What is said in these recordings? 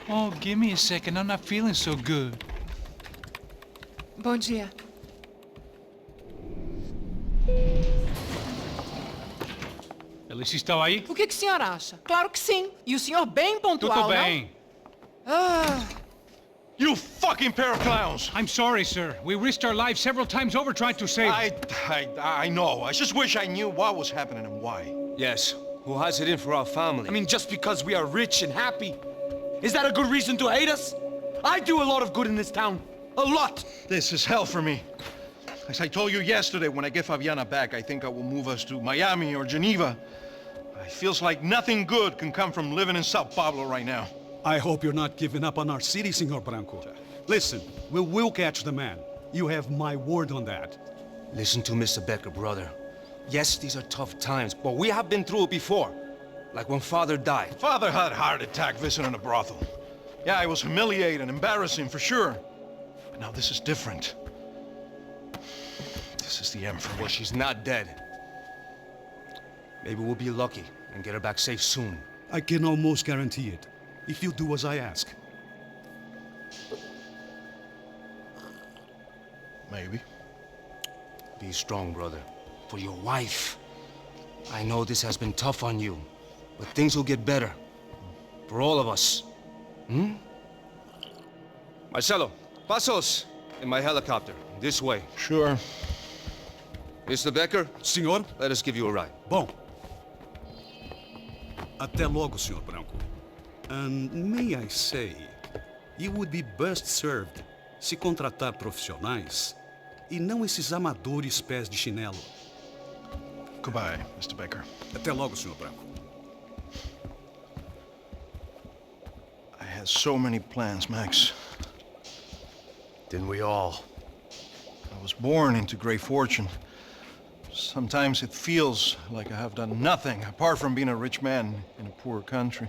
Oh, give me a second. I'm not feeling so good. Bom dia. Alice estava aí? O que o senhor acha? Claro que sim. E o senhor bem pontual, Tudo bem. não? Ah, You fucking pair of clowns! I'm sorry, sir. We risked our lives several times over trying to save... I know. I just wish I knew what was happening and why. Yes, who has it in for our family? I mean, just because we are rich and happy, is that a good reason to hate us? I do a lot of good in this town. A lot! This is hell for me. As I told you yesterday, when I get Fabiana back, I think I will move us to Miami or Geneva. It feels like nothing good can come from living in Sao Paulo right now. I hope you're not giving up on our city, Senor Branco. Listen, we will catch the man. You have my word on that. Listen to Mr. Becker, brother. Yes, these are tough times, but we have been through it before. Like when Father died. Father had a heart attack visiting a brothel. Yeah, it was humiliating, embarrassing, for sure. But now this is different. This is the end for me. Well, she's not dead. Maybe we'll be lucky and get her back safe soon. I can almost guarantee it, if you do as I ask. Maybe. Be strong, brother. For your wife. I know this has been tough on you, but things will get better. For all of us. Hmm? Marcelo, pasos in my helicopter. This way. Sure. Mr. Becker, Senhor? let us give you a ride. Bom. Até logo, Senhor Branco. And may I say, you would be best served se contratar profissionais e não esses amadores pés de chinelo. Goodbye, Mr. Baker. Até logo, Senhor Branco. I had so many plans, Max. Didn't we all? I was born into great fortune. Sometimes it feels like I have done nothing apart from being a rich man in a poor country.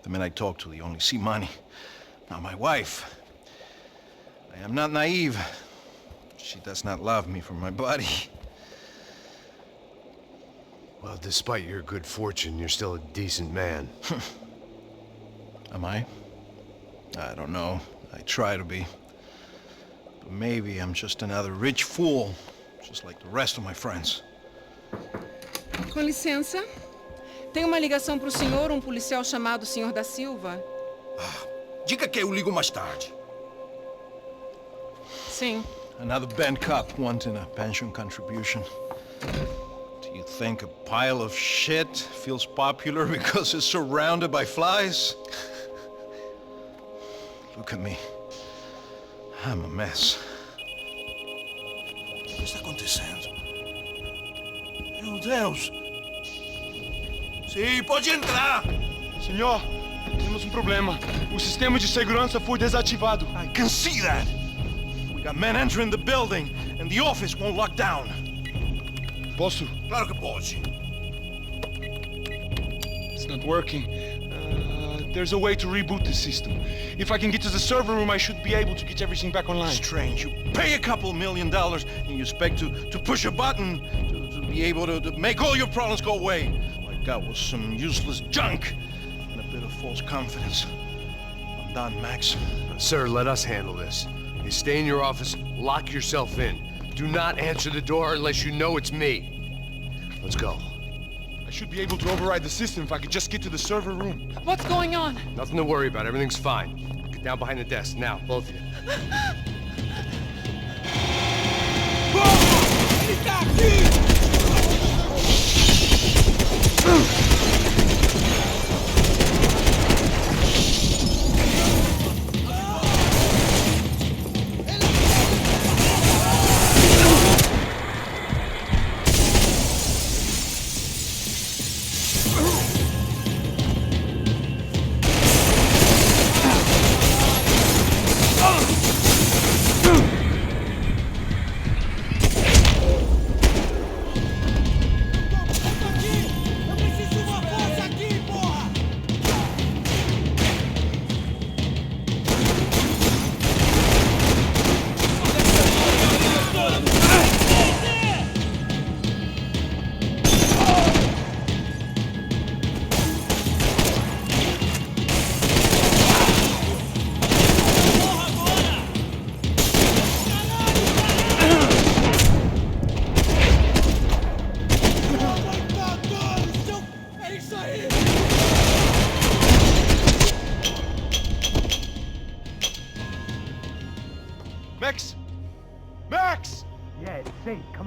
The men I talk to, they only see money. Now my wife, I am not naive. She does not love me for my body. Well, despite your good fortune, you're still a decent man. Am I? I don't know. I try to be. But maybe I'm just another rich fool, just like the rest of my friends. com licença. Tem uma ligação para o senhor, um policial chamado Senhor da Silva. Diga que eu ligo mais tarde. Sim. Another band cop wanting a pension contribution. Do you think a pile of shit feels popular because it's surrounded by flies? Look at me. I'm a mess. O que está acontecendo? Meu Deus! Sim, pode entrar! Senhor, temos um problema. O sistema de segurança foi desativado. I can see that! We got men entering the building, and the office won't lock down. Posso? Claro que pode. It's not working. There's a way to reboot the system. If I can get to the server room, I should be able to get everything back online. Strange. You pay a couple $1 million, and you expect to push a button to be able to make all your problems go away. All I got was some useless junk and a bit of false confidence. I'm done, Max. Sir, let us handle this. You stay in your office, lock yourself in. Do not answer the door unless you know it's me. Let's go. I should be able to override the system if I could just get to the server room. What's going on? Nothing to worry about. Everything's fine. Get down behind the desk. Now, both of you. Ele está aqui! Oh!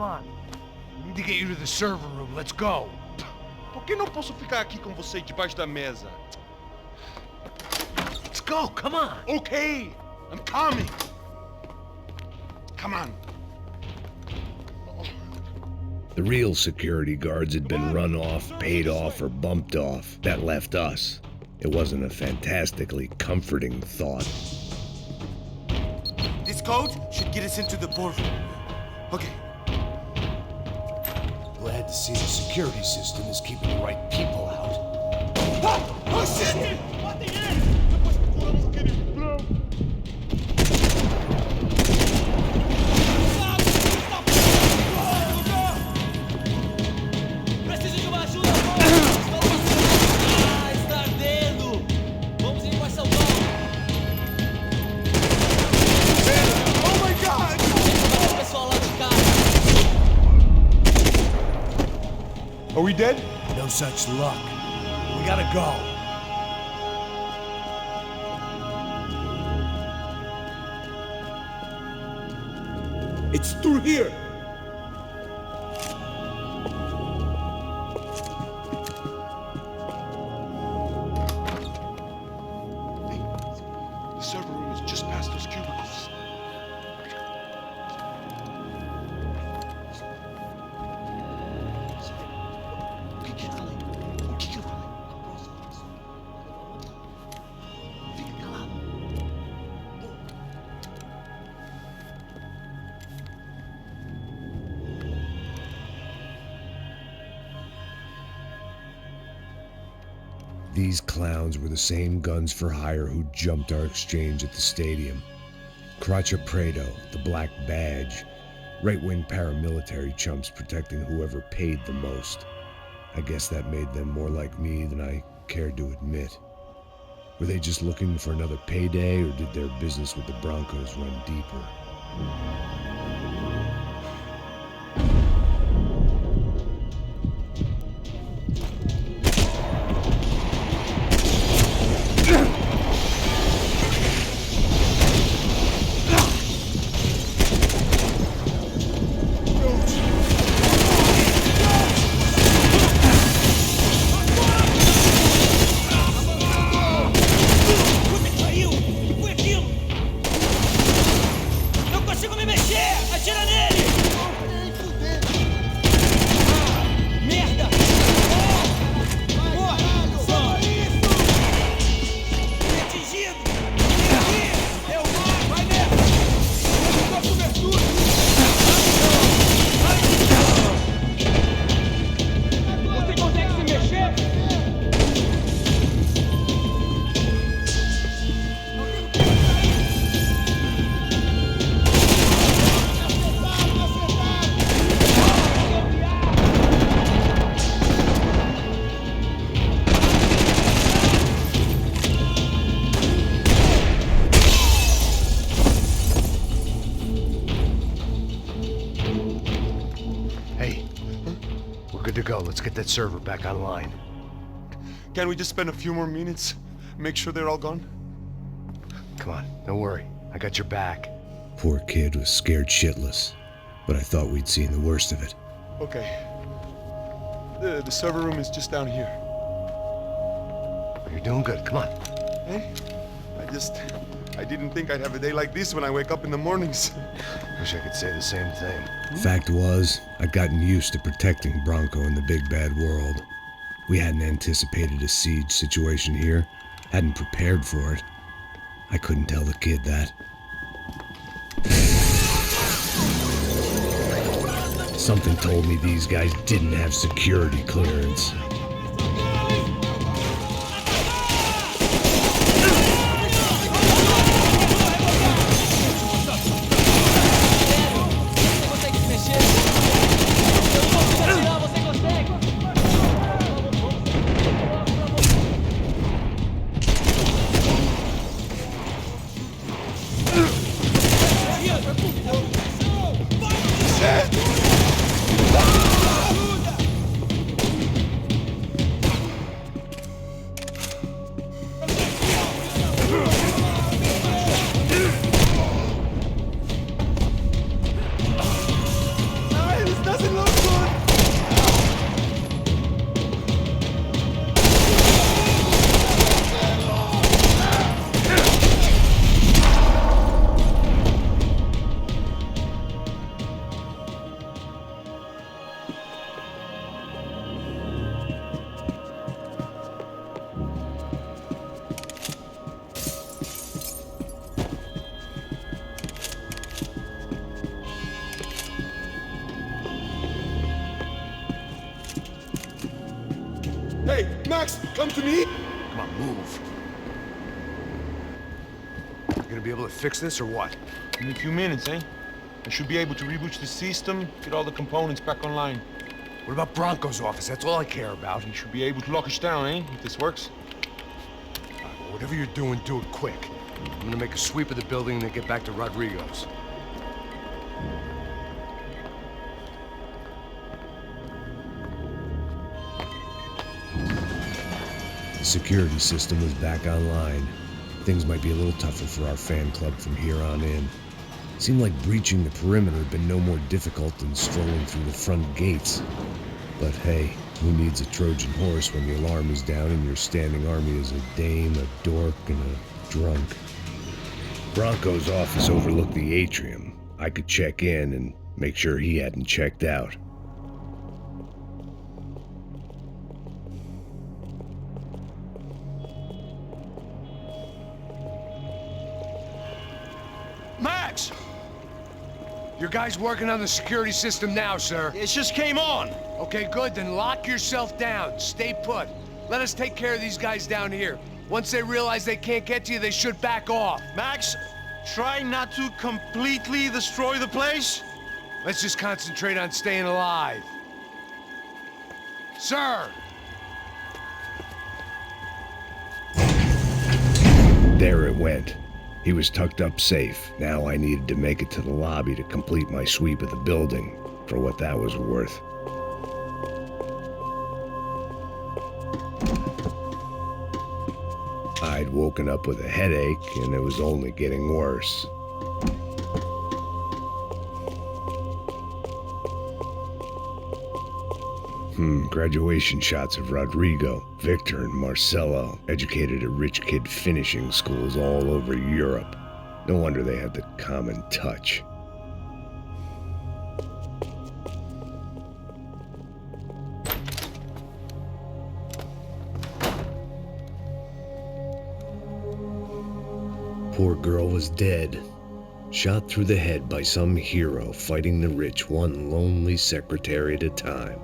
come on. We need to get you to the server room. Let's go. Por que não posso ficar aqui com você debaixo da mesa? Let's go, come on. Okay, I'm coming. Come on. The real security guards had been run off, paid off, or bumped off. That left us. It wasn't a fantastically comforting thought. This code should get us into the boardroom. Okay. Glad to see the security system is keeping the right people out. Oh shit! Preciso de uma ajuda! Está ardendo! Vamos limpar essa bomba! Oh my god! O pessoal lá de casa! Are we dead? No such luck. We gotta go. It's through here! The server room is just past those cubicles. O que eu falei? O que eu falei? Fica calado. These clowns were the same guns for hire who jumped our exchange at the stadium. Craccia Prado, the Black Badge, right-wing paramilitary chumps protecting whoever paid the most. I guess that made them more like me than I cared to admit. Were they just looking for another payday, or did their business with the Broncos run deeper? Good to go. Let's get that server back online. Can't we just spend a few more minutes? Make sure they're all gone? Come on, don't worry. I got your back. Poor kid was scared shitless, but I thought we'd seen the worst of it. Okay. The server room is just down here. You're doing good. Come on. Hey? I didn't think I'd have a day like this when I wake up in the mornings. Wish I could say the same thing. Fact was, I'd gotten used to protecting Bronco in the big bad world. We hadn't anticipated a siege situation here, hadn't prepared for it. I couldn't tell the kid that. Something told me these guys didn't have security clearance. Come to me? Come on, move. You gonna be able to fix this or what? In a few minutes, eh? I should be able to reboot the system, get all the components back online. What about Bronco's office? That's all I care about. You should be able to lock us down, eh? If this works. Whatever you're doing, do it quick. I'm gonna make a sweep of the building and then get back to Rodrigo's. The security system was back online. Things might be a little tougher for our fan club from here on in. Seemed like breaching the perimeter had been no more difficult than strolling through the front gates. But hey, who needs a Trojan horse when the alarm is down and your standing army is a dame, a dork, and a drunk? Bronco's office overlooked the atrium. I could check in and make sure he hadn't checked out. Max! Your guy's working on the security system now, sir. It just came on. Okay, good. Then lock yourself down. Stay put. Let us take care of these guys down here. Once they realize they can't get to you, they should back off. Max, try not to completely destroy the place. Let's just concentrate on staying alive. Sir! There it went. He was tucked up safe. Now I needed to make it to the lobby to complete my sweep of the building, for what that was worth. I'd woken up with a headache, and it was only getting worse. Graduation shots of Rodrigo, Victor, and Marcelo, educated at rich kid finishing schools all over Europe. No wonder they had the common touch. Poor girl was dead, shot through the head by some hero fighting the rich one lonely secretary at a time.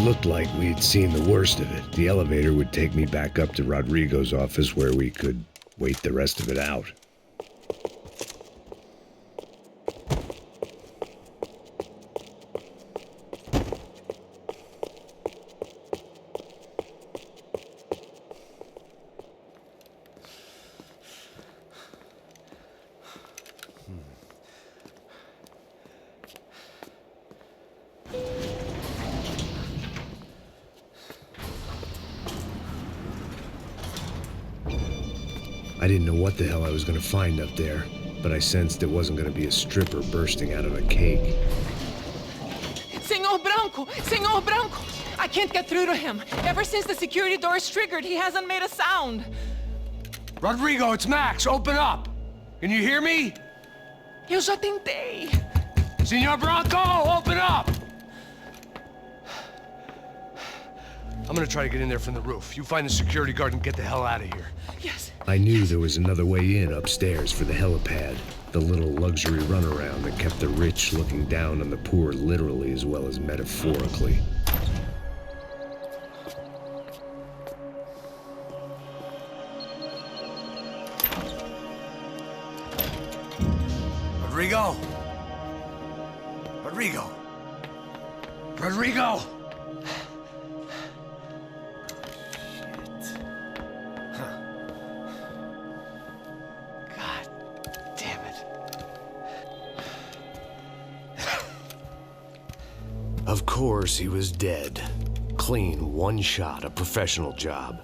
Looked like we'd seen the worst of it. The elevator would take me back up to Rodrigo's office where we could wait the rest of it out. I didn't know what the hell I was gonna find up there, but I sensed it wasn't gonna be a stripper bursting out of a cake. Senor Branco! Senor Branco! I can't get through to him. Ever since the security door is triggered, he hasn't made a sound. Rodrigo, it's Max. Open up. Can you hear me? Eu já tentei. Senor Branco, open up! I'm gonna try to get in there from the roof. You find the security guard and get the hell out of here. Yes. I knew there was another way in upstairs for the helipad, the little luxury runaround that kept the rich looking down on the poor literally as well as metaphorically. Rodrigo? Rodrigo? Rodrigo! Of course, he was dead. Clean, one shot, a professional job.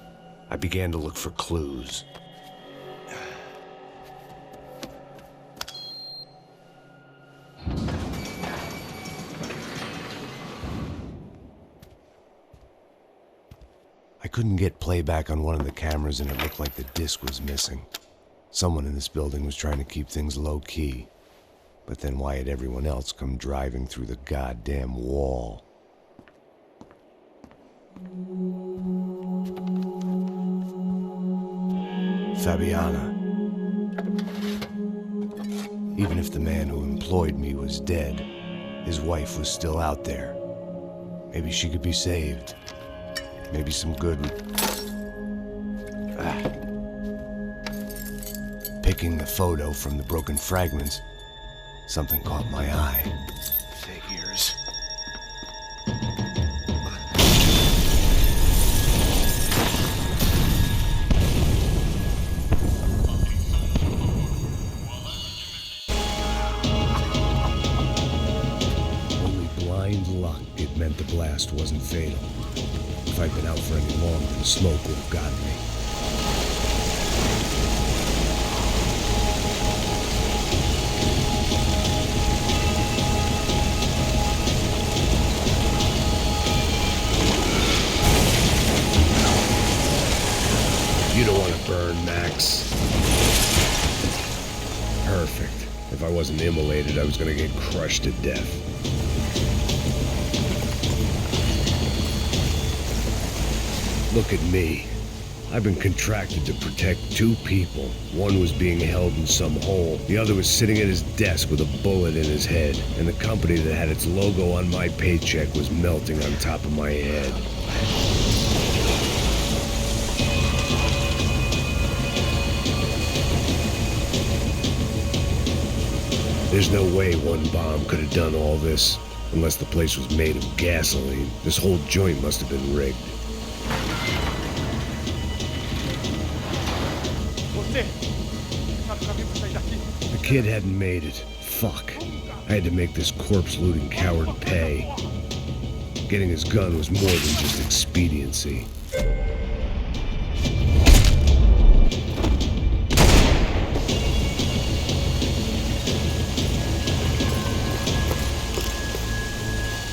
I began to look for clues. I couldn't get playback on one of the cameras and it looked like the disc was missing. Someone in this building was trying to keep things low-key. But then why had everyone else come driving through the goddamn wall? Fabiana. Even if the man who employed me was dead, his wife was still out there. Maybe she could be saved. Maybe some good would... Picking the photo from the broken fragments, something caught my eye. Figures. Only blind luck it meant the blast wasn't fatal. If I'd been out for any longer, the smoke would have gotten me. You don't want to burn, Max. Perfect. If I wasn't immolated, I was going to get crushed to death. Look at me. I've been contracted to protect two people. One was being held in some hole. The other was sitting at his desk with a bullet in his head. And the company that had its logo on my paycheck was melting on top of my head. There's no way one bomb could have done all this, unless the place was made of gasoline. This whole joint must have been rigged. The kid hadn't made it. Fuck. I had to make this corpse-looting coward pay. Getting his gun was more than just expediency.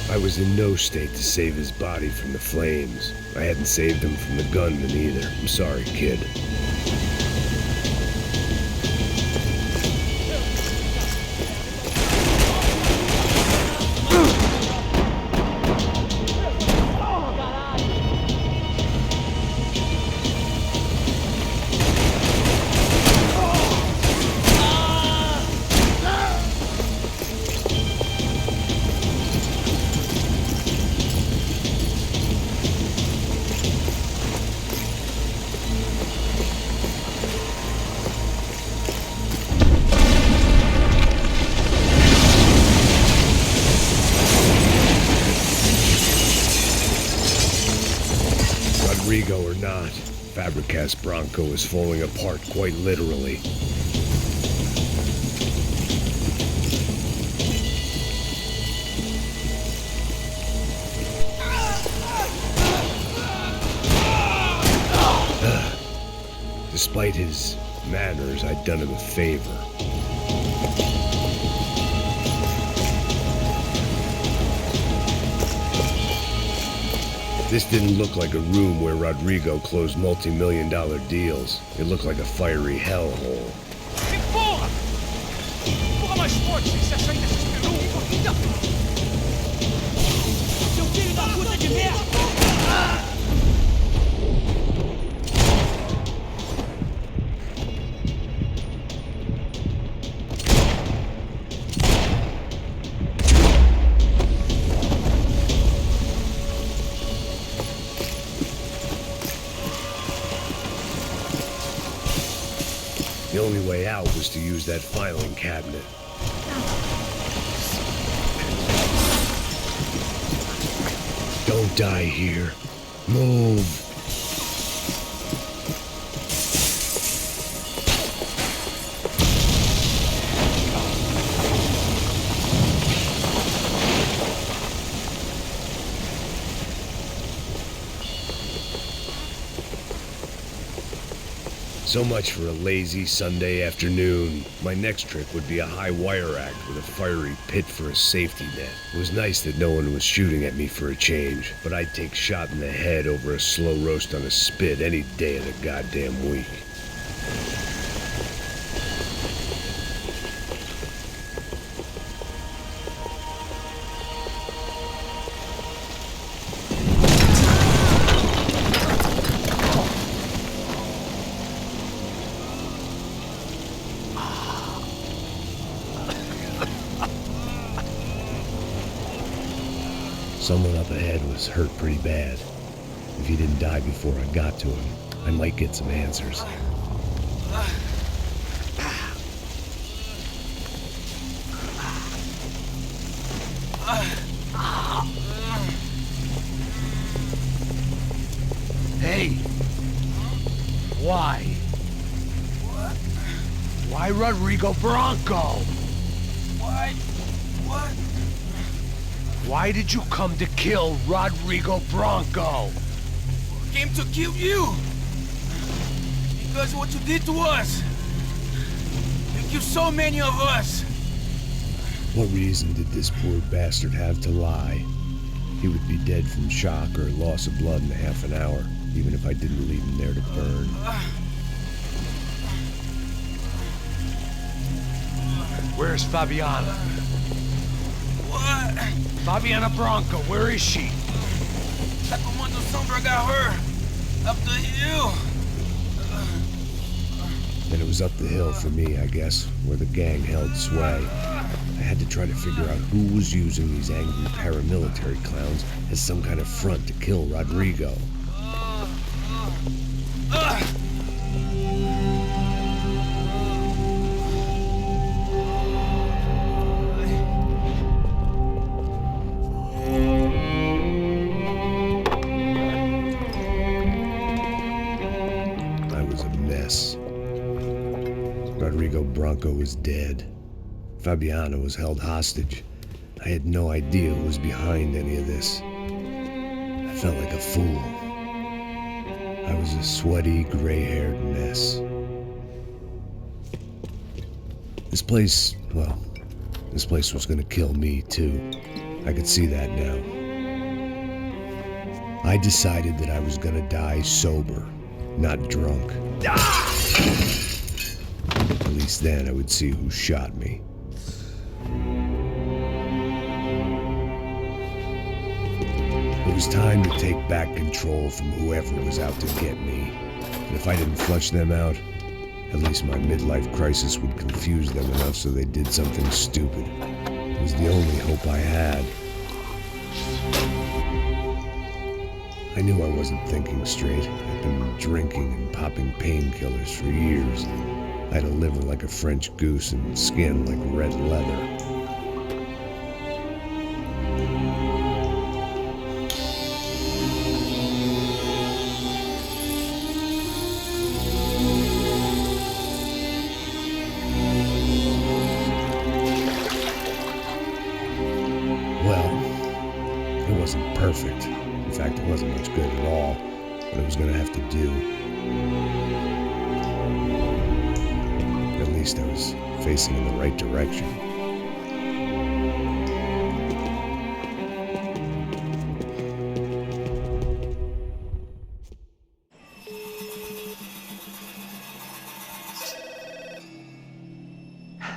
I was in no state to save his body from the flames. I hadn't saved him from the gunman either. I'm sorry, kid. Rodrigo or not, Fabricas Bronco is falling apart quite literally. Despite his Manners, I'd done him a favor. This didn't look like a room where Rodrigo closed multi-million-dollar deals. It looked like a fiery hellhole. Que porra! Porra mais forte! Você acha que desesperou um pouquinho? Seu filho da puta de merda! The only way out was to use that filing cabinet. Don't die here. Move. So much for a lazy Sunday afternoon. My next trick would be a high wire act with a fiery pit for a safety net. It was nice that no one was shooting at me for a change, but I'd take shot in the head over a slow roast on a spit any day of the goddamn week. Someone up ahead was hurt pretty bad. If he didn't die before I got to him, I might get some answers. Hey! Why? Why Rodrigo Bronco? Why? What? Why did you come to kill Rodrigo Bronco? Came to kill you! Because of what you did to us! You killed so many of us! What reason did this poor bastard have to lie? He would be dead from shock or loss of blood in half an hour, even if I didn't leave him there to burn. Where's Fabiana? What? Fabiana Bronco, where is she? La Comando Sombra got her! Up the hill! Then it was up the hill for me, I guess, where the gang held sway. I had to try to figure out who was using these angry paramilitary clowns as some kind of front to kill Rodrigo. I was a mess. Rodrigo Bronco was dead. Fabiana was held hostage. I had no idea who was behind any of this. I felt like a fool. I was a sweaty, gray-haired mess. This place was gonna kill me too. I could see that now. I decided that I was gonna die sober, not drunk. At least then I would see who shot me. It was time to take back control from whoever was out to get me. And if I didn't flush them out, at least my midlife crisis would confuse them enough so they did something stupid. It was the only hope I had. I knew I wasn't thinking straight. I'd been drinking and popping painkillers for years. I had a liver like a French goose and skin like red leather. It wasn't perfect. In fact, it wasn't much good at all, but it was gonna have to do. least I was facing in the right direction.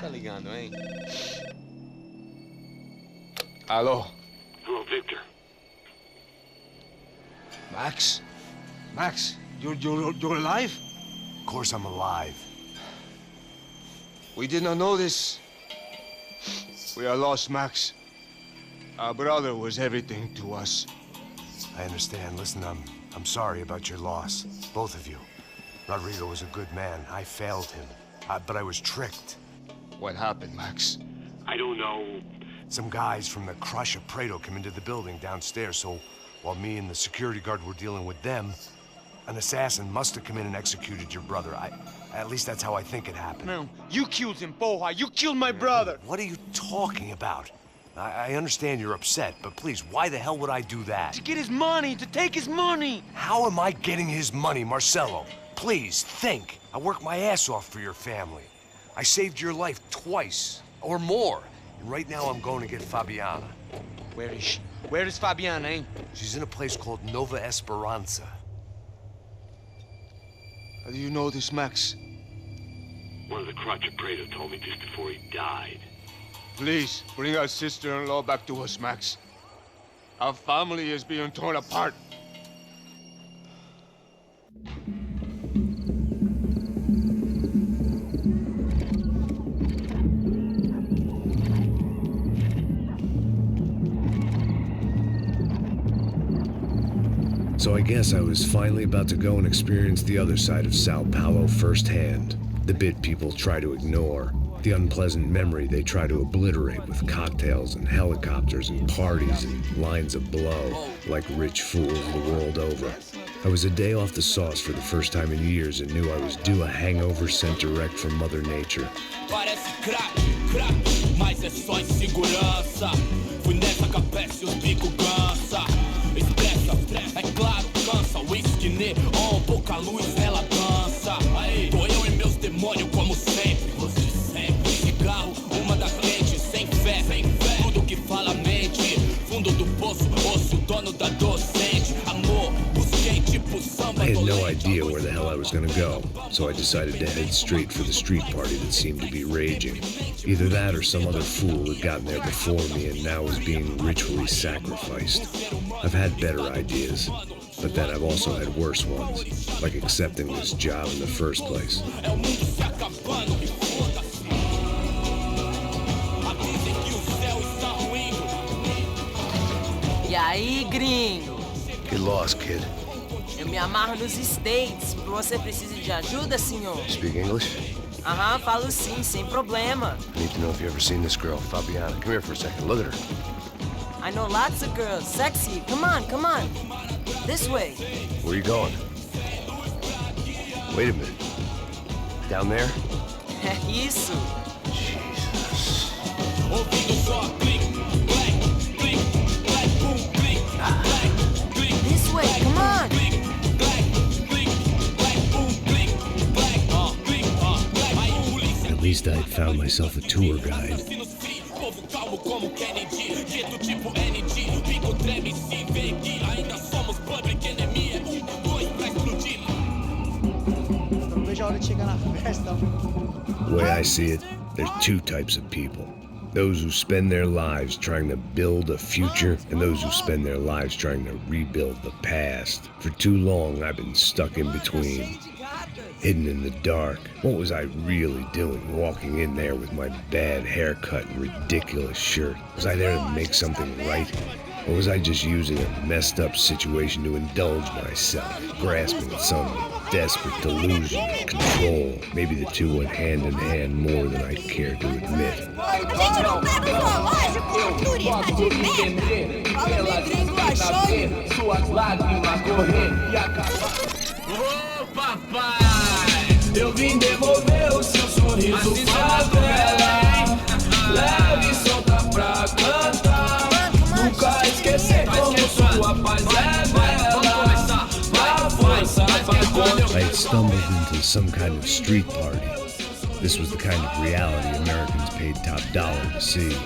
Tá ligando, hein? Alô? Hello, Victor. Max? Max, you're alive? Of course I'm alive. We did not know this. We are lost, Max. Our brother was everything to us. I understand. Listen, I'm sorry about your loss. Both of you. Rodrigo was a good man. I failed him. But I was tricked. What happened, Max? I don't know. Some guys from the Crush of Prado came into the building downstairs, so while me and the security guard were dealing with them, an assassin must have come in and executed your brother. At least that's how I think it happened. No, you killed him, Porra. You killed my brother. What are you talking about? I understand you're upset, but please, why the hell would I do that? To get his money, to take his money. How am I getting his money, Marcelo? Please, think. I worked my ass off for your family. I saved your life twice, or more. And right now I'm going to get Fabiana. Where is she? Where is Fabiana, eh? She's in a place called Nova Esperanza. How do you know this, Max? One of the Crotch of Prado told me just before he died. Please, bring our sister-in-law back to us, Max. Our family is being torn apart. So I guess I was finally about to go and experience the other side of Sao Paulo firsthand. The bit people try to ignore. The unpleasant memory they try to obliterate with cocktails and helicopters and parties and lines of blow, like rich fools the world over. I was a day off the sauce for the first time in years and knew I was due a hangover sent direct from Mother Nature. Parece crack, mas é só insegurança. Fui nessa capeste, os bico cansa. Expressa, é claro, cansa. Whisky, neon, pouca luz, ela dança. Aí, tô eu e meus demônios como sempre. Você sempre. Cigarro, uma da frente, sem fé. Tudo que fala mente. Fundo do poço, osso, dono da docente. Amor, busquei tipo samba. I had no idea where the hell I was gonna go, so I decided to head straight for the street party that seemed to be raging. Either that or some other fool had gotten there before me and now was being ritually sacrificed. I've had better ideas, but then I've also had worse ones, like accepting this job in the first place. E aí, gringo? Get lost, kid. Eu me amarro nos States. Você precisa de ajuda, senhor? Speak English? Aham, falo sim, sem problema. I need to know if you've ever seen this girl, Fabiana. Come here for a second. Look at her. I know lots of girls. Sexy. Come on, come on. This way. Where are you going? Wait a minute. Down there? Isso. Jesus. This way, come on. At least I'd found myself a tour guide. The way I see it, there's two types of people. Those who spend their lives trying to build a future, and those who spend their lives trying to rebuild the past. For too long, I've been stuck in between. Hidden in the dark. What was I really doing walking in there with my bad haircut and ridiculous shirt? Was I there to make something right? Or was I just using a messed up situation to indulge myself, grasping at some desperate delusion of control? Maybe the two went hand in hand more than I care to admit. Ô papai, eu vim devolver o seu sorriso favela. Leve e solta pra cantar. Nunca esquecer como sua paz é bela. A força vai quando eu I had stumbled into some kind of street party. This was the kind of reality Americans paid top dollar to see.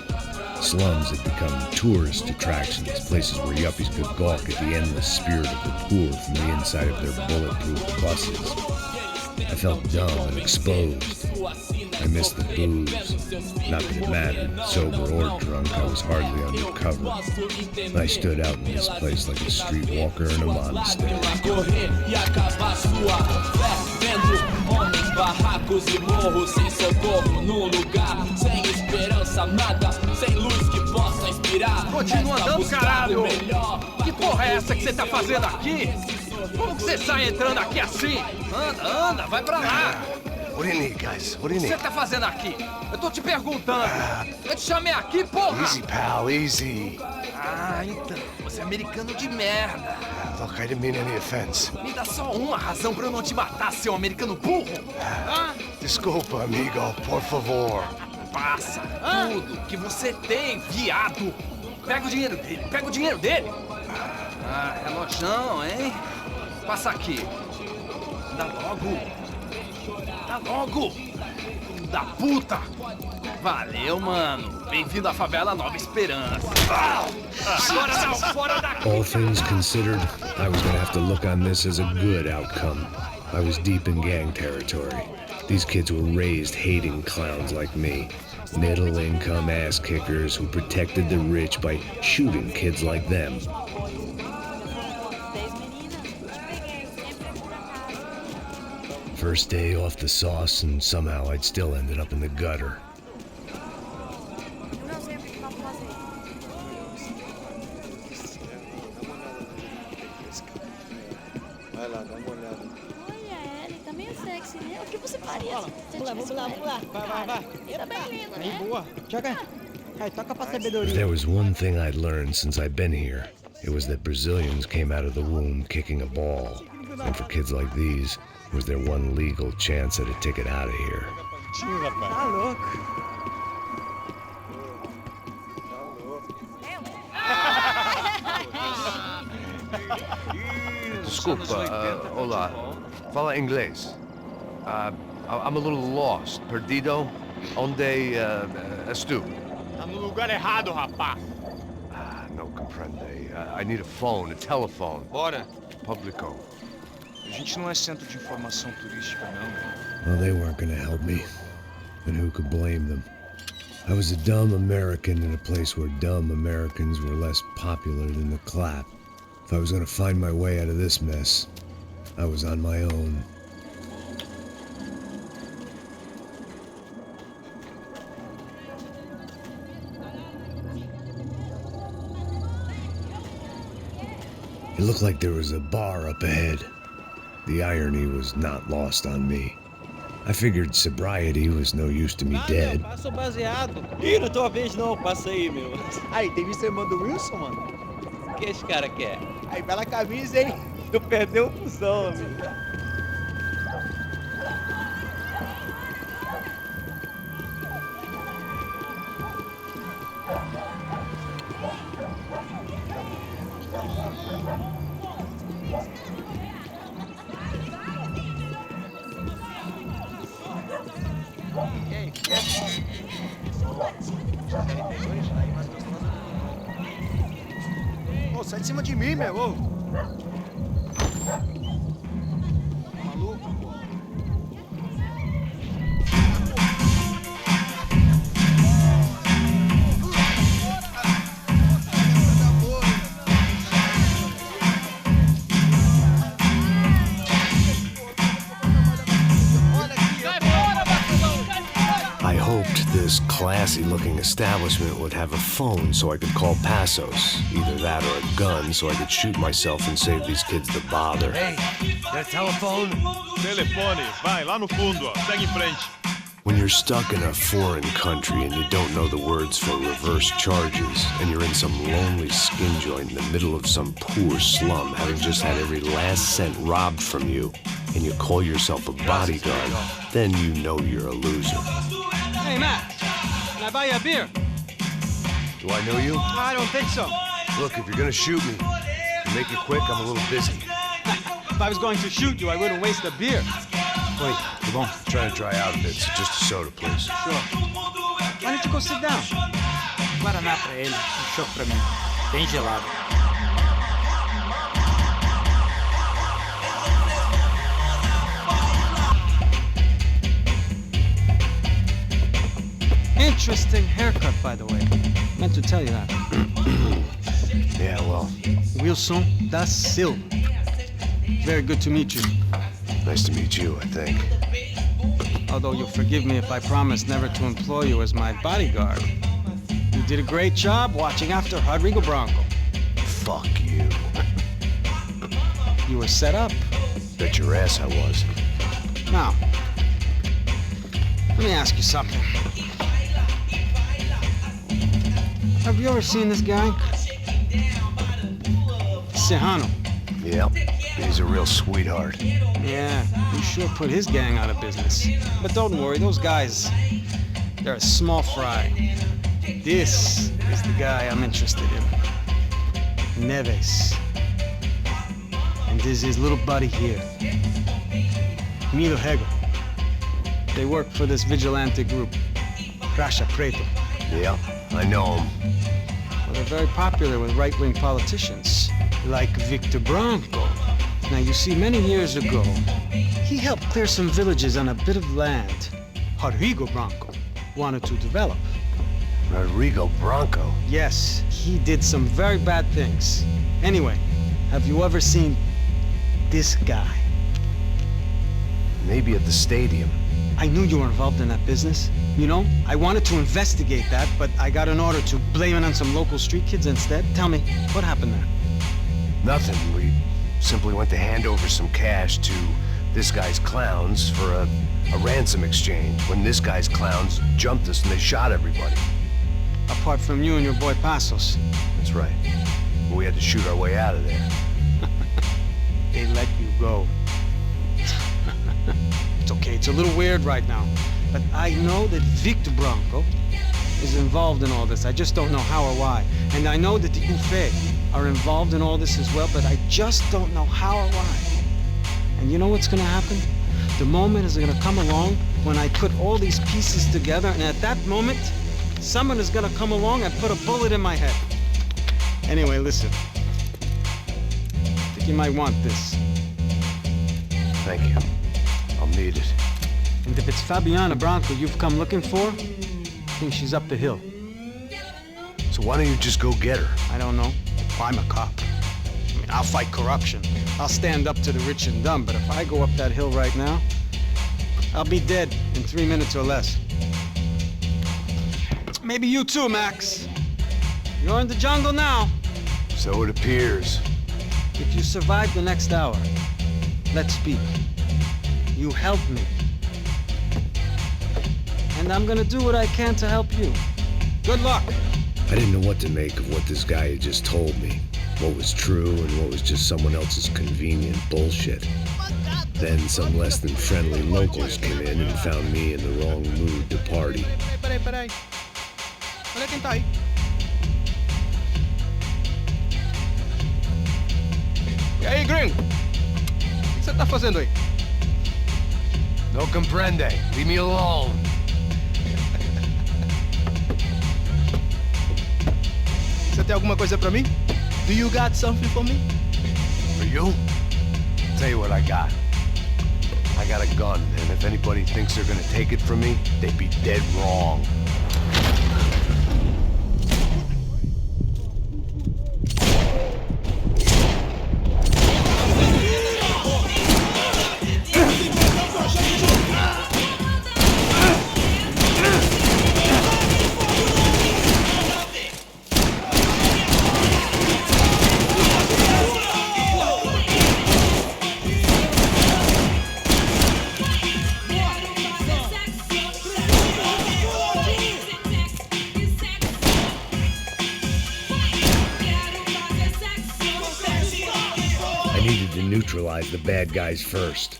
Slums had become tourist attractions, places where yuppies could gawk at the endless spirit of the poor from the inside of their bulletproof buses. I felt dumb and exposed. I missed the booze. Not that it mattered, sober or drunk, I was hardly undercover. I stood out in this place like a streetwalker in a monastery. Barracos e morros sem socorro num lugar sem esperança, nada, sem luz que possa inspirar. Continua andando, caralho! Que porra é essa que você tá fazendo aqui? Como que você sai entrando aqui assim? Anda, vai pra lá! What do you need, guys? What do you O que need? você tá fazendo aqui? Eu tô te perguntando. Eu te chamei aqui, porra! Easy, pal, easy. Ah, então. Você é americano de merda. Look, I didn't mean any offense. Me dá só uma razão pra eu não te matar, seu americano burro. Desculpa, amigo, por favor. Passa tudo que você tem, viado. Pega o dinheiro dele. Ah, relojão, hein? Passa aqui. Dá logo. Filho da puta. Valeu, mano. Bem-vindo à favela Nova Esperança. Agora não, fora daqui. All things considered, I was gonna have to look on this as a good outcome. I was deep in gang territory. These kids were raised hating clowns like me. Middle-income ass-kickers who protected the rich by shooting kids like them. First day off the sauce, and somehow I'd still ended up in the gutter. Vai lá, dá uma olhada. Olha, ele tá meio sexy, né? O que você faria? Vamos lá. Vai. Tá bem lindo, né? Aí, boa. Joga. Aí, toca pra If sabedoria. there was one thing I'd learned since I'd been here, it was that Brazilians came out of the womb kicking a ball. And for kids like these, it was their one legal chance at a ticket out of here. Tá louco. Desculpa, olá. Fala inglês. I'm a little lost. Perdido? Onde estou? Tá no lugar errado, rapaz. Não compreende. I need a phone, a telephone. Bora. Publico. A gente não é centro de informação turística, não. Well, they weren't gonna help me. And who could blame them? I was a dumb American in a place where dumb Americans were less popular than the clap. If I was gonna find my way out of this mess, I was on my own. It looked like there was a bar up ahead. The irony was not lost on me. I figured sobriety was no use to me dead. Passo baseado. Ih, não tô a vez não, passa aí, meu. Aí, tem visto a irmã do Wilson, mano? O que esse cara quer? Aí, bela camisa, hein? Tu perdeu o fusão, amigo. Ô, sai de cima de mim, meu. Ô. Maluco. I hoped this classy-looking establishment would have a phone so I could call Passos. Either that or a gun so I could shoot myself and save these kids the bother. Hey, got a telephone? Telefone, vai lá no fundo, ó. Segue em frente. When you're stuck in a foreign country and you don't know the words for reverse charges, and you're in some lonely skin joint in the middle of some poor slum, having just had every last cent robbed from you, and you call yourself a bodyguard, then you know you're a loser. Hey, Matt. Can I buy you a beer? Do I know you? I don't think so. Look, if you're gonna shoot me, make it quick, I'm a little busy. If I was going to shoot you, I wouldn't waste a beer. Wait, Tá bom? Trying to dry out a bit, so just a soda, please. Sure. Why don't you go sit down? Guaraná pra ele, chopp pra mim. Bem gelado. Interesting haircut, by the way. Meant to tell you that. Yeah, well. Wilson da Silva. Very good to meet you. Nice to meet you, I think. Although you'll forgive me if I promise never to employ you as my bodyguard. You did a great job watching after Rodrigo Branco. Fuck you. You were set up. Bet your ass I was. Now, let me ask you something. Have you ever seen this guy? Serrano. Yep. He's a real sweetheart. Yeah, he sure put his gang out of business. But don't worry, those guys, they're a small fry. This is the guy I'm interested in. Neves. And this is his little buddy here. Milo Hegel. They work for this vigilante group, Caixa Preto. Yeah, I know him. Well, they're very popular with right-wing politicians, like Victor Branco. Now, you see, many years ago, he helped clear some villages on a bit of land Rodrigo Branco wanted to develop. Rodrigo Branco? Yes, he did some very bad things. Anyway, have you ever seen this guy? Maybe at the stadium. I knew you were involved in that business. You know, I wanted to investigate that, but I got an order to blame it on some local street kids instead. Tell me, what happened there? Nothing. We simply went to hand over some cash to this guy's clowns for a ransom exchange when this guy's clowns jumped us and they shot everybody. Apart from you and your boy Passos. That's right. We had to shoot our way out of there. They let you go. It's okay, it's a little weird right now. But I know that Victor Branco is involved in all this. I just don't know how or why. And I know that the UFE are involved in all this as well, but I just don't know how or why. And you know what's gonna happen? The moment is gonna come along when I put all these pieces together, and at that moment, someone is gonna come along and put a bullet in my head. Anyway, listen. I think you might want this. Thank you. I'll need it. And if it's Fabiana Branco you've come looking for, I think she's up the hill. So why don't you just go get her? I don't know. I'm a cop. I mean, I'll fight corruption. I'll stand up to the rich and dumb, but if I go up that hill right now, I'll be dead in 3 minutes or less. Maybe you too, Max. You're in the jungle now. So it appears. If you survive the next hour, let's speak. You help me. And I'm gonna do what I can to help you. Good luck. I didn't know what to make of what this guy had just told me. What was true and what was just someone else's convenient bullshit. Then some less than friendly locals came in and found me in the wrong mood to party. Peraí. Olha quem tá aí. E aí, gringo? O que você tá fazendo aí? No comprende. Leave me alone. Você tem alguma coisa pra mim? Do you got something for me? For you? Tell you what I got. I got a gun, and if anybody thinks they're gonna take it from me, they'd be dead wrong. I needed to neutralize the bad guys first.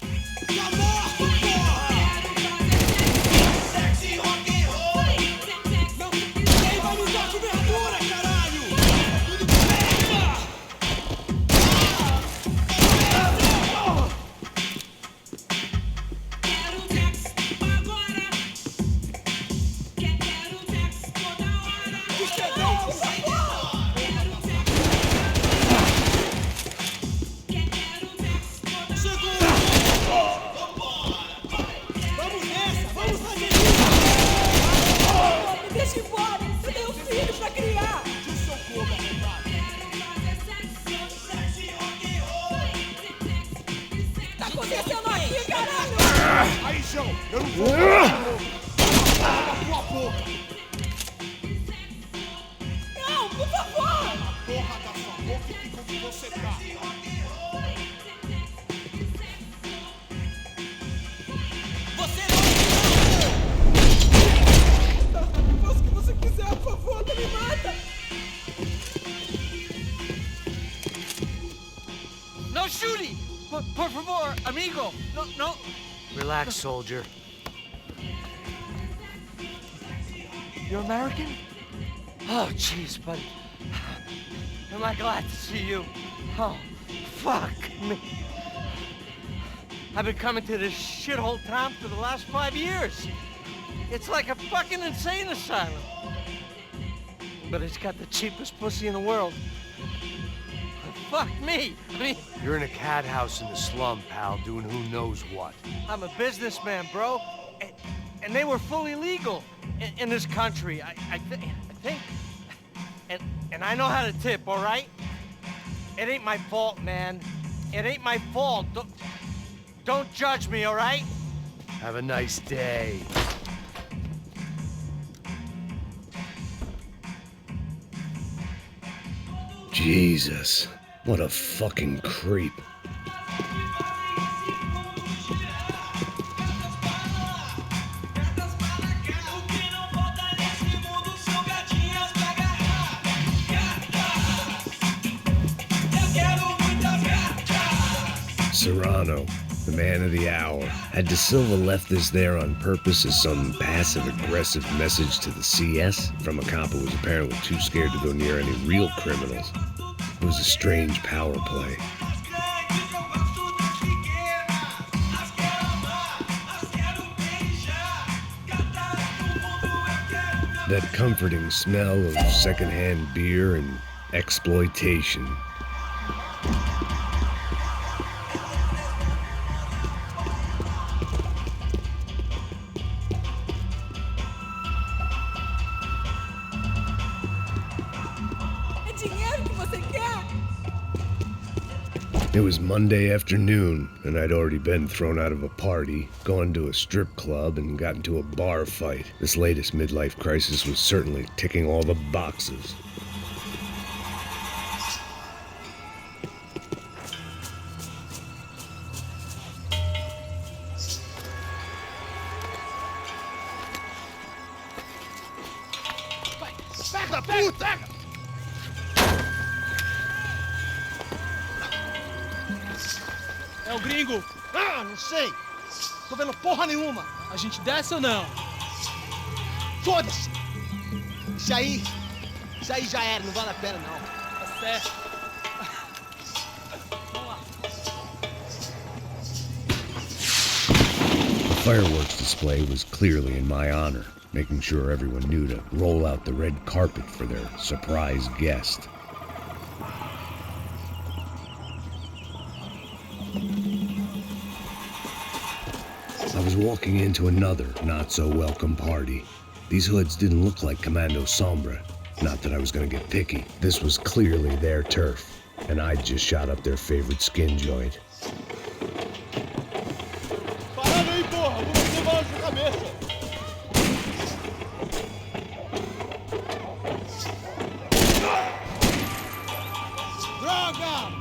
favor, amigo. No, no. Relax, soldier. You're American? Oh, jeez, buddy. Am I glad to see you? Oh, fuck me. I've been coming to this shithole town for the last 5 years. It's like a fucking insane asylum. But it's got the cheapest pussy in the world. Fuck me. I mean, You're in a cat house in the slum, pal, doing who knows what. I'm a businessman, bro. And they were fully legal in this country. I think. And I know how to tip, all right? It ain't my fault, man. It ain't my fault. Don't judge me, all right? Have a nice day. Jesus, what a fucking creep. Serrano, the man of the hour. Had De Silva left this there on purpose as some passive-aggressive message to the CS from a cop who was apparently too scared to go near any real criminals? It was a strange power play. That comforting smell of secondhand beer and exploitation. It was Monday afternoon, and I'd already been thrown out of a party, gone to a strip club, and got into a bar fight. This latest midlife crisis was certainly ticking all the boxes. Pega, puta! É o gringo. Ah, não sei. Tô vendo porra nenhuma. A gente desce ou não? Foda-se. Isso aí já era, não vale a pena não. Tá certo. The fireworks display was clearly in my honor, making sure everyone knew to roll out the red carpet for their surprise guest. I was walking into another not-so-welcome party. These hoods didn't look like Commando Sombra. Not that I was gonna get picky. This was clearly their turf, and I'd just shot up their favorite skin joint. Parada aí, porra! Vou meter bala na sua cabeça! Droga!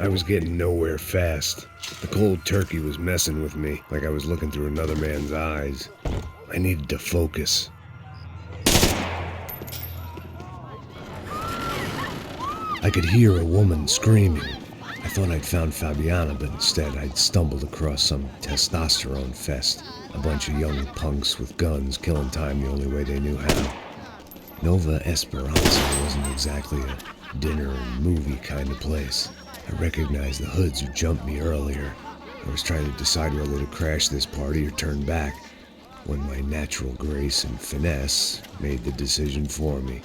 I was getting nowhere fast. The cold turkey was messing with me, like I was looking through another man's eyes. I needed to focus. I could hear a woman screaming. I thought I'd found Fabiana, but instead I'd stumbled across some testosterone fest. A bunch of young punks with guns killing time the only way they knew how. Nova Esperanza wasn't exactly a dinner and movie kind of place. I recognized the hoods who jumped me earlier. I was trying to decide whether to crash this party or turn back, when my natural grace and finesse made the decision for me.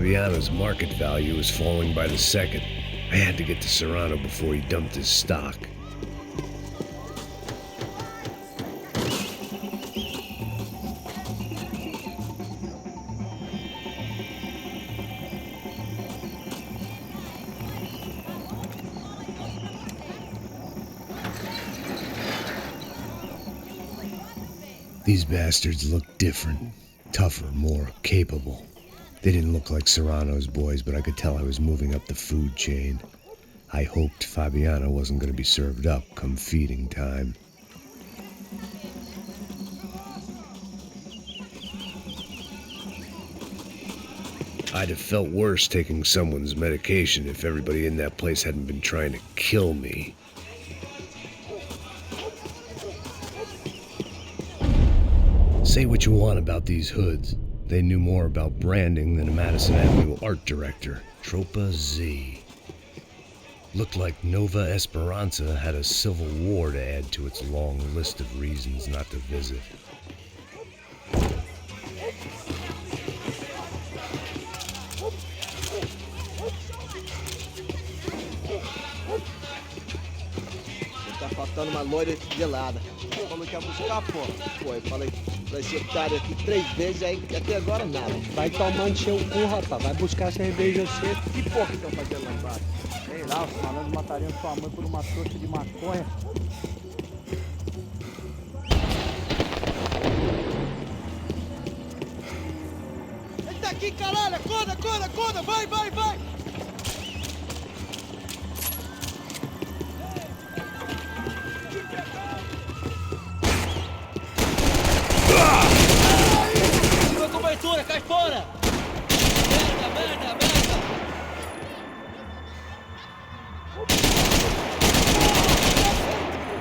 Fabiana's market value was falling by the second. I had to get to Serrano before he dumped his stock. These bastards looked different, tougher, more capable. They didn't look like Serrano's boys, but I could tell I was moving up the food chain. I hoped Fabiana wasn't going to be served up come feeding time. I'd have felt worse taking someone's medication if everybody in that place hadn't been trying to kill me. Say what you want about these hoods. They knew more about branding than a Madison Avenue art director. Tropa Z. Looked like Nova Esperanza had a civil war to add to its long list of reasons not to visit. Tá faltando uma loira gelada. Falou que ia buscar, pô. Foi, falei pra esse otário aqui 3 vezes, aí até agora nada. Vai tomando seu cu, rapaz. Vai buscar cerveja cedo. Que porra que estão fazendo lá embaixo? Sei lá, os malandros matariam sua mãe por uma trouxa de maconha. Ele tá aqui, caralho! Acorda, acorda, acorda! Vai, vai, vai! Tirou cobertura, cai fora! Merda, merda, merda!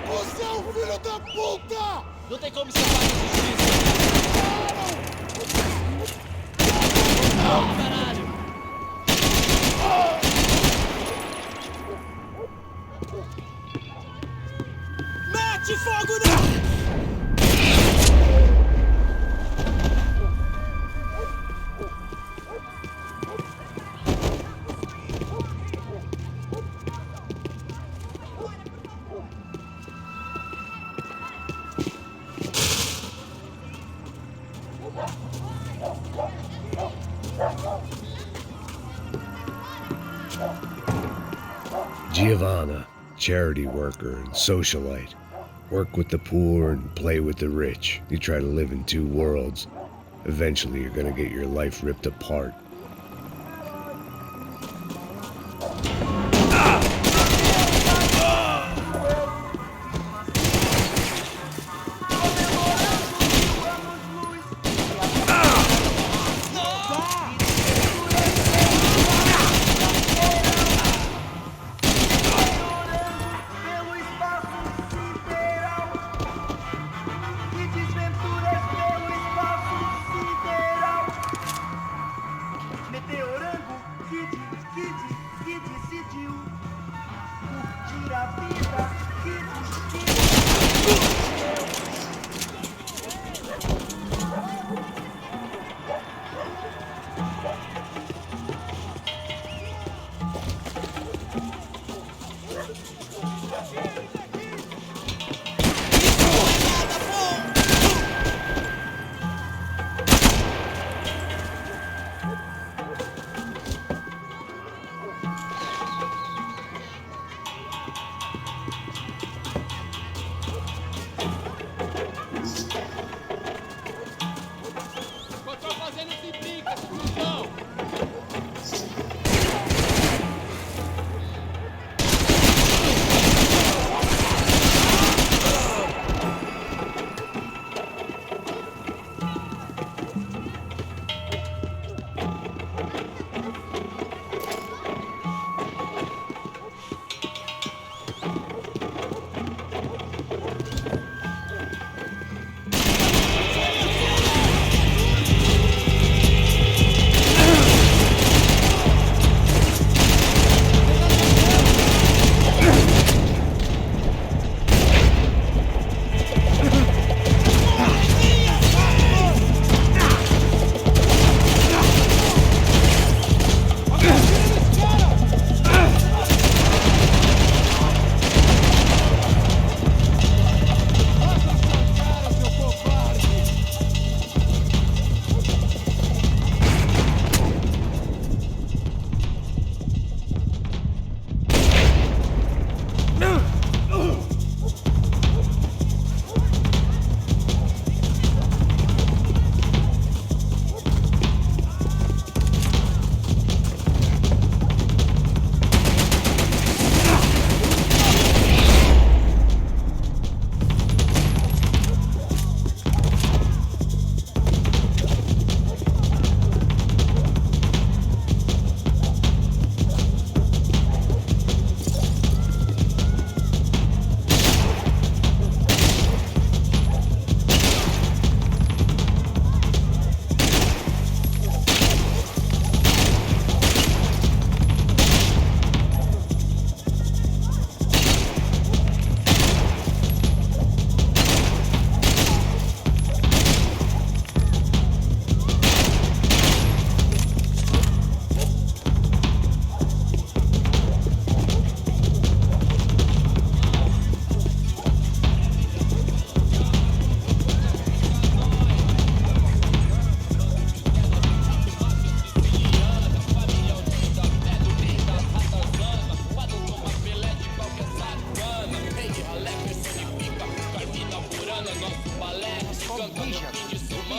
Você é um filho da puta! Não tem como escapar da justiça! Caralho! Mete fogo na... Giovanna, charity worker and socialite. Work with the poor and play with the rich. You try to live in 2 worlds. Eventually you're gonna get your life ripped apart.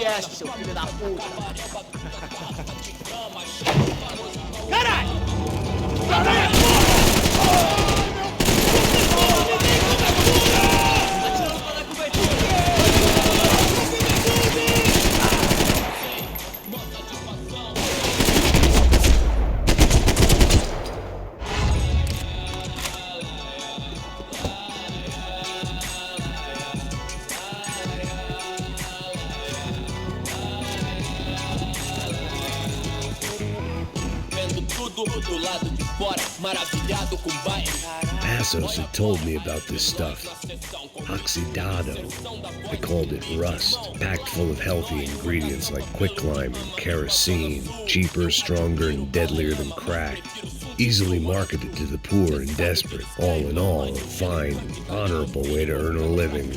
podcast, seu filho da puta. Caralho! Passos had told me about this stuff. Oxidado. They called it rust, packed full of healthy ingredients like quicklime and kerosene, cheaper, stronger, and deadlier than crack. Easily marketed to the poor and desperate. All in all, a fine, honorable way to earn a living.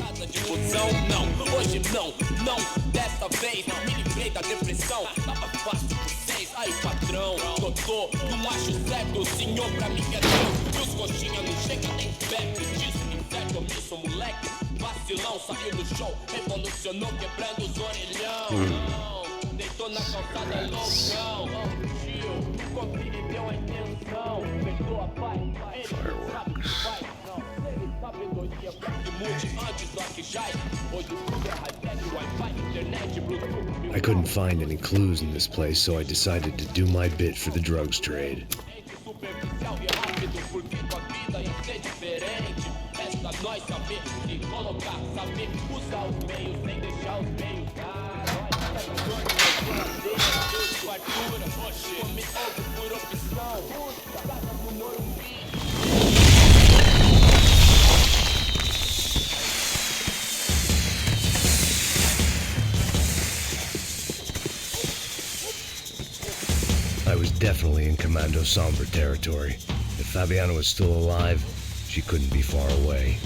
Aí, patrão, doutor, não acho certo, o senhor pra mim é Deus. E os coxinha não chega nem perto disso. Inferno, eu me sou moleque, vacilão, saiu no show, revolucionou, quebrando os orelhão. Deitou na calçada loucão, tio, confia e deu a intenção. Perdoa, pai, ele sabe que vai. Não, ele sabedoria pra que mude antes do que jaz. Hoje tudo é high-tech, Wi-Fi, internet, Bluetooth. I couldn't find any clues in this place, so I decided to do my bit for the drugs trade. I was definitely in Commando Sombra territory. If Fabiana was still alive, she couldn't be far away.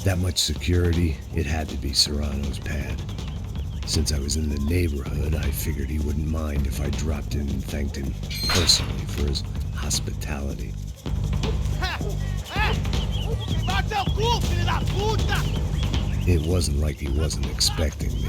That much security, it had to be Serrano's pad. Since I was in the neighborhood, I figured he wouldn't mind if I dropped in and thanked him personally for his hospitality. It wasn't like he wasn't expecting me.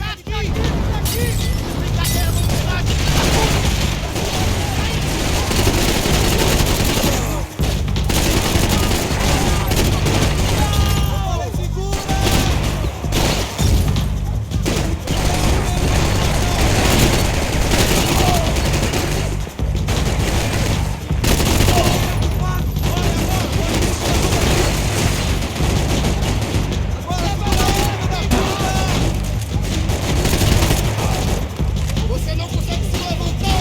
Você não consegue se levantar,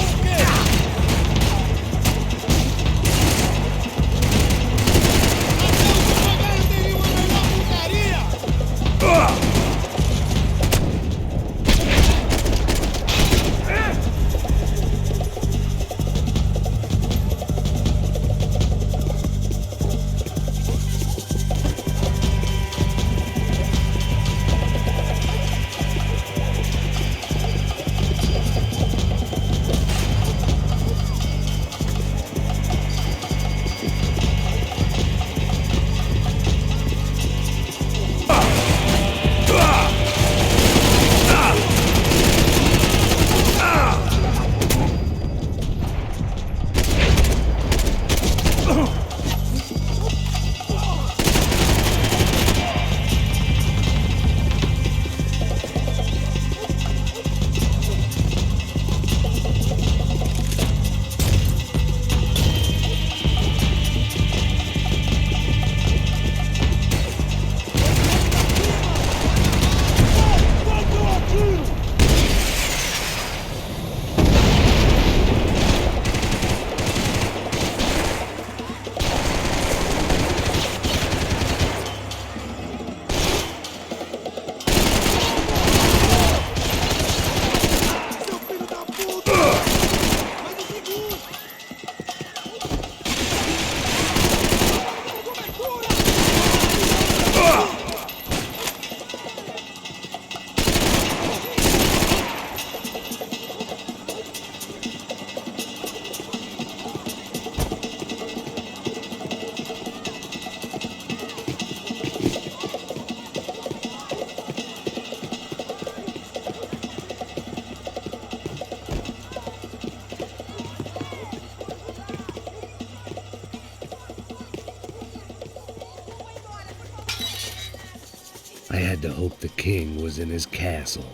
I had to hope the king was in his castle.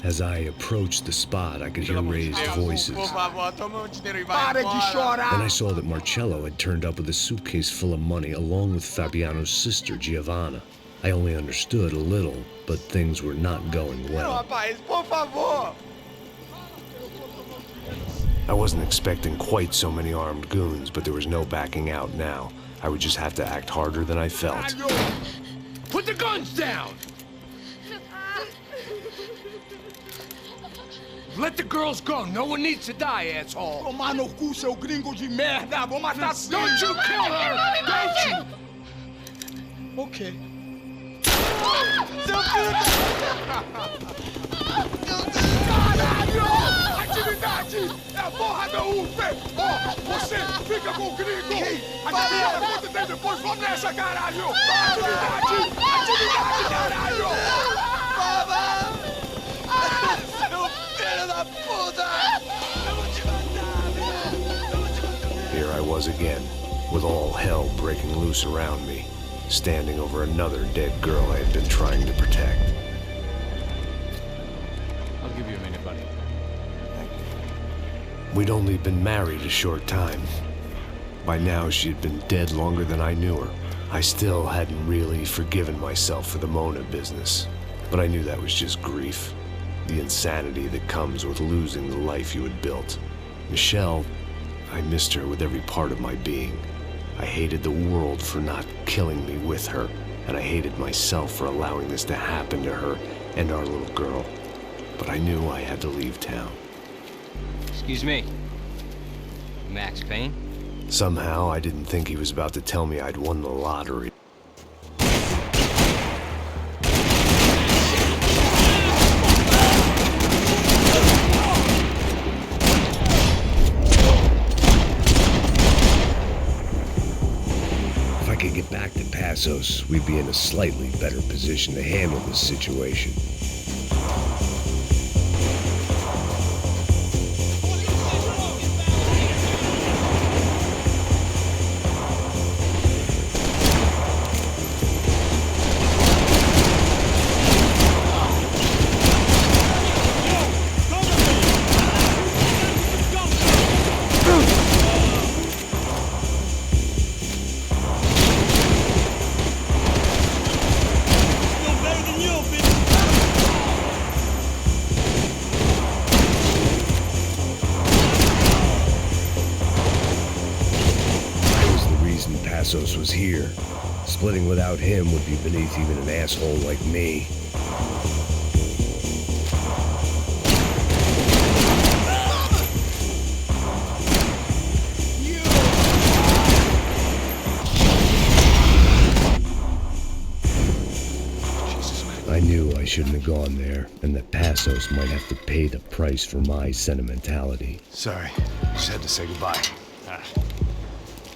As I approached the spot, I could hear raised voices. Then I saw that Marcello had turned up with a suitcase full of money along with Fabiano's sister, Giovanna. I only understood a little, but things were not going well. I wasn't expecting quite so many armed goons, but there was no backing out now. I would just have to act harder than I felt. Put the guns down! Let the girls go. No one needs to die, asshole. Tomar no cu, seu gringo de merda. Vou matar sim. Don't you kill her! Don't you! Ok. Seu filho Caralho! Atividade! É a porra da UFE! Ó, você fica com o gringo! Adivinha quanto tem depois? Vamos nessa, caralho! Atividade! Atividade, caralho! Here I was again, with all hell breaking loose around me, standing over another dead girl I had been trying to protect. I'll give you a minute, buddy. We'd only been married a short time. By now, she had been dead longer than I knew her. I still hadn't really forgiven myself for the Mona business, but I knew that was just grief. The insanity that comes with losing the life you had built. Michelle, I missed her with every part of my being. I hated the world for not killing me with her, and I hated myself for allowing this to happen to her and our little girl. But I knew I had to leave town. Excuse me. Max Payne? Somehow, I didn't think he was about to tell me I'd won the lottery. If I could get back to Passos, we'd be in a slightly better position to handle this situation. Passos was here. Splitting without him would be beneath even an asshole like me. I knew I shouldn't have gone there, and that Passos might have to pay the price for my sentimentality. Sorry, just had to say goodbye.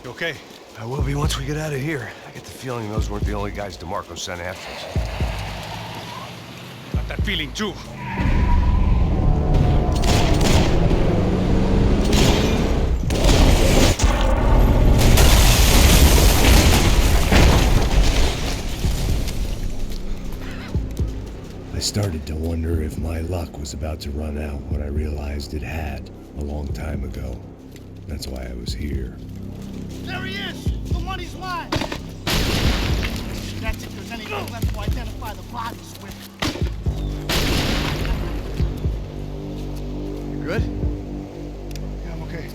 You okay? I will be once we get out of here. I get the feeling those weren't the only guys DeMarco sent after us. Got that feeling too. I started to wonder if my luck was about to run out when I realized it had a long time ago. That's why I was here. There he is! The money's mine! That's if there's anything left to identify the bodies with. You good? Yeah, I'm okay.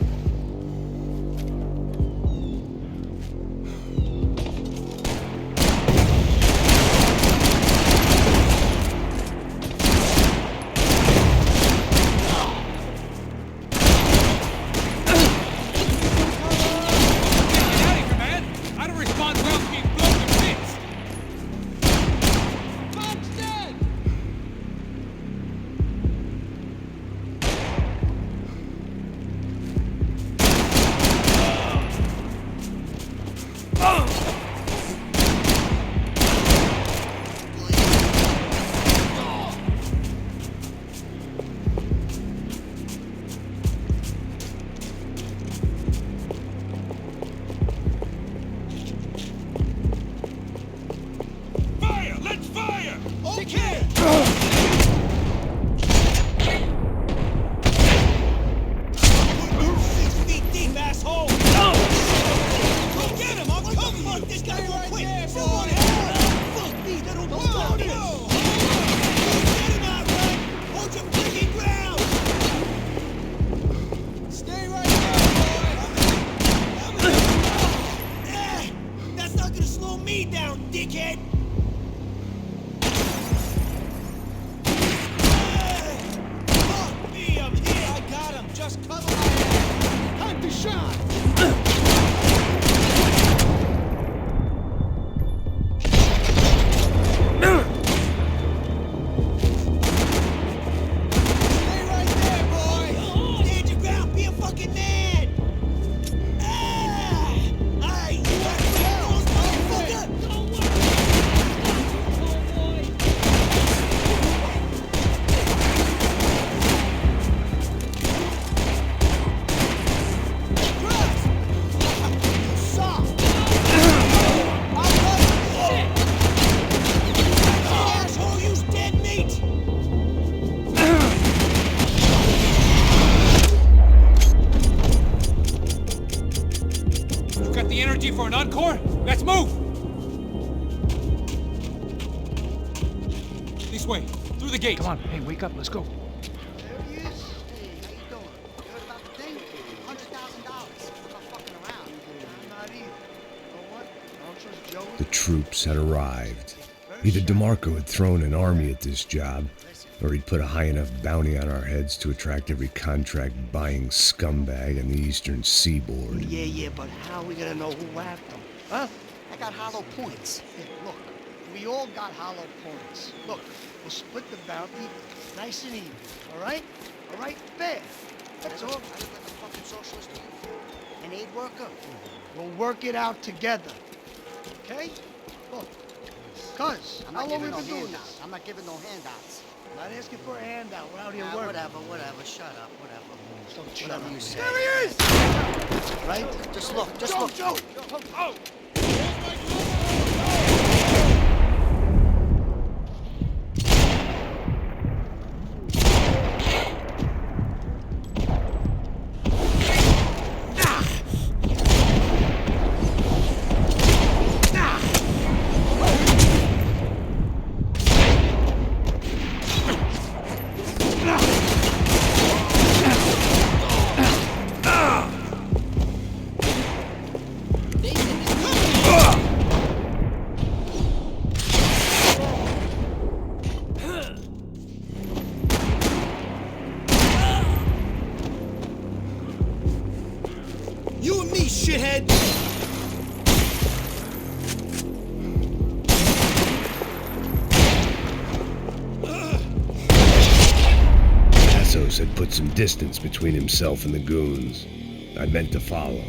Got the energy for an encore? Let's move! This way, through the gate. Come on, hey, wake up, let's go. There he is. Hey, how you doing? You heard about the thing? $100,000. I'm not fucking around. I'm not either. You know what? I don't trust Joey. The troops had arrived. Either DeMarco had thrown an army at this job, or he'd put a high enough bounty on our heads to attract every contract-buying scumbag on the eastern seaboard. Yeah, but how are we gonna know who whacked them? Huh? I got hollow points. Yeah, look, we all got hollow points. Look, we'll split the bounty nice and even, all right? All right? Fair. That's all. I look like a fucking socialist an aid worker. We'll work it out together, okay? Look, cuz, how long we been doing this? I'm not giving no handouts. I'm not asking for a handout. We're out here working. Whatever. Shut up. Whatever you say. There he is! Right? Just look. Joe! Oh! You and me, shithead! Passos had put some distance between himself and the goons. I meant to follow.